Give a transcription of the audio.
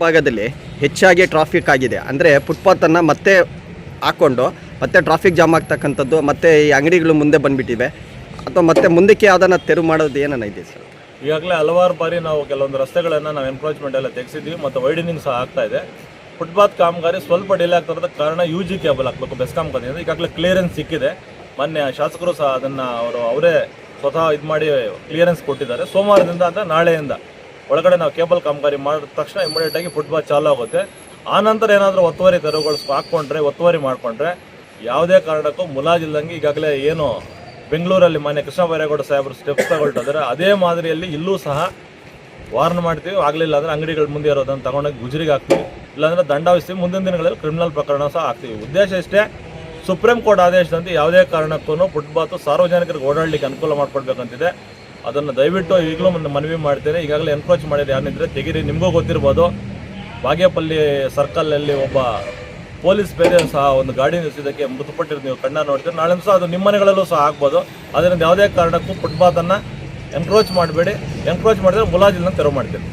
ಭಾಗದಲ್ಲಿ ಹೆಚ್ಚಾಗಿ ಟ್ರಾಫಿಕ್ ಆಗಿದೆ. ಅಂದರೆ ಫುಟ್ಪಾತನ್ನು ಮತ್ತೆ ಹಾಕ್ಕೊಂಡು ಮತ್ತೆ ಟ್ರಾಫಿಕ್ ಜಾಮ್ ಆಗ್ತಕ್ಕಂಥದ್ದು, ಮತ್ತು ಈ ಅಂಗಡಿಗಳು ಮುಂದೆ ಬಂದುಬಿಟ್ಟಿವೆ, ಅಥವಾ ಮತ್ತೆ ಮುಂದಕ್ಕೆ ಅದನ್ನು ತೆರವು ಮಾಡೋದು ಏನನ್ನ ಇದೆ ಸರ್? ಈಗಾಗಲೇ ಹಲವಾರು ಬಾರಿ ನಾವು ಕೆಲವೊಂದು ರಸ್ತೆಗಳನ್ನು ನಾವು ಎನ್ಕ್ರೋಚ್ಮೆಂಟ್ ಎಲ್ಲ ತೆಗೆಸಿದ್ವಿ ಮತ್ತು ವೈಡನಿಂಗ್ ಸಹ ಆಗ್ತಾ ಇದೆ. ಫುಟ್ಪಾತ್ ಕಾಮಗಾರಿ ಸ್ವಲ್ಪ ಡಿಲೇ ಆಗ್ತಿರೋದ ಕಾರಣ UG ಕೇಬಲ್ ಹಾಕಬೇಕು ಬೆಸ್ಕಾಂ ಕಡೆಯಿಂದ. ಈಗಾಗಲೇ ಕ್ಲಿಯರೆನ್ಸ್ ಸಿಕ್ಕಿದೆ. ಮೊನ್ನೆ ಶಾಸಕರು ಸಹ ಅದನ್ನು ಅವರೇ ಸ್ವತಃ ಇದು ಮಾಡಿ ಕ್ಲಿಯರೆನ್ಸ್ ಕೊಟ್ಟಿದ್ದಾರೆ. ಸೋಮವಾರದಿಂದ ಅಂದರೆ ನಾಳೆಯಿಂದ ಒಳಗಡೆ ನಾವು ಕೇಬಲ್ ಕಾಮಗಾರಿ ಮಾಡಿದ ತಕ್ಷಣ ಇಮಿಡಿಯೇಟಾಗಿ ಫುಟ್ಪಾತ್ ಚಾಲು ಆಗುತ್ತೆ. ಆನಂತರ ಏನಾದರೂ ಒತ್ತುವರಿ ತೆರವುಗಳು ಒತ್ತುವರಿ ಮಾಡಿಕೊಂಡ್ರೆ ಯಾವುದೇ ಕಾರಣಕ್ಕೂ ಮುಲಾಜಿಲ್ದಂಗೆ ಈಗಾಗಲೇ ಏನು ಬೆಂಗಳೂರಲ್ಲಿ ಮಾನ್ಯ ಕೃಷ್ಣ ಬೈರೇಗೌಡ ಸಾಹೇಬರು ಸ್ಟೆಪ್ಸ್ ತಗೊಳ್ತಿದ್ದಾರೆ, ಅದೇ ಮಾದರಿಯಲ್ಲಿ ಇಲ್ಲೂ ಸಹ ವಾರ್ನ್ ಮಾಡ್ತೀವಿ. ಆಗಲಿಲ್ಲ ಅಂದರೆ ಅಂಗಡಿಗಳ ಮುಂದೆ ಇರೋದನ್ನು ತಗೊಂಡೋಗಿ ಗುಜರಿಗೆ ಹಾಕ್ತೀವಿ, ಇಲ್ಲಾಂದರೆ ದಂಡವಿಸ್ತೀವಿ. ಮುಂದಿನ ದಿನಗಳಲ್ಲಿ ಕ್ರಿಮಿನಲ್ ಪ್ರಕರಣ ಸಹ ಹಾಕ್ತೀವಿ. ಉದ್ದೇಶ ಇಷ್ಟೇ, ಸುಪ್ರೀಂ ಕೋರ್ಟ್ ಆದೇಶದಂತೆ ಯಾವುದೇ ಕಾರಣಕ್ಕೂ ಫುಟ್ಪಾತು ಸಾರ್ವಜನಿಕರಿಗೆ ಓಡಾಡಲಿಕ್ಕೆ ಅನುಕೂಲ ಮಾಡಿಕೊಡ್ಬೇಕಂತಿದೆ. ಅದನ್ನು ದಯವಿಟ್ಟು ಈಗಲೂ ಮನವಿ ಮಾಡ್ತೇನೆ. ಈಗಾಗಲೇ ಎನ್ಕ್ರೋಚ್ ಮಾಡಿದ್ರೆ ಯಾರಿದ್ರೆ ತೆಗೀರಿ. ನಿಮಗೂ ಗೊತ್ತಿರ್ಬೋದು, ಬಾಗೇಪಲ್ಲಿ ಸರ್ಕಲಲ್ಲಿ ಒಬ್ಬ ಪೊಲೀಸ್ ಬೇರೆ ಸಹ ಒಂದು ಗಾಡಿ ನಿಲ್ಲಿಸಿದ್ದಕ್ಕೆ ಮೃತಪಟ್ಟಿರೋದು ನೀವು ಕಣ್ಣಾರೆ ನೋಡ್ತೀರಿ. ನಾಳೆ ಸಹ ಅದು ನಿಮ್ಮ ಮನೆಗಳಲ್ಲೂ ಸಹ ಆಗ್ಬೋದು. ಅದರಿಂದ ಯಾವುದೇ ಕಾರಣಕ್ಕೂ ಫುಟ್ಪಾತನ್ನು ಎನ್ಕ್ರೋಚ್ ಮಾಡಬೇಡಿ. ಎನ್ಕ್ರೋಚ್ ಮಾಡಿದ್ರೆ ಮುಲಾಜಿಲನ್ನು ತೆರವು ಮಾಡ್ತೀವಿ.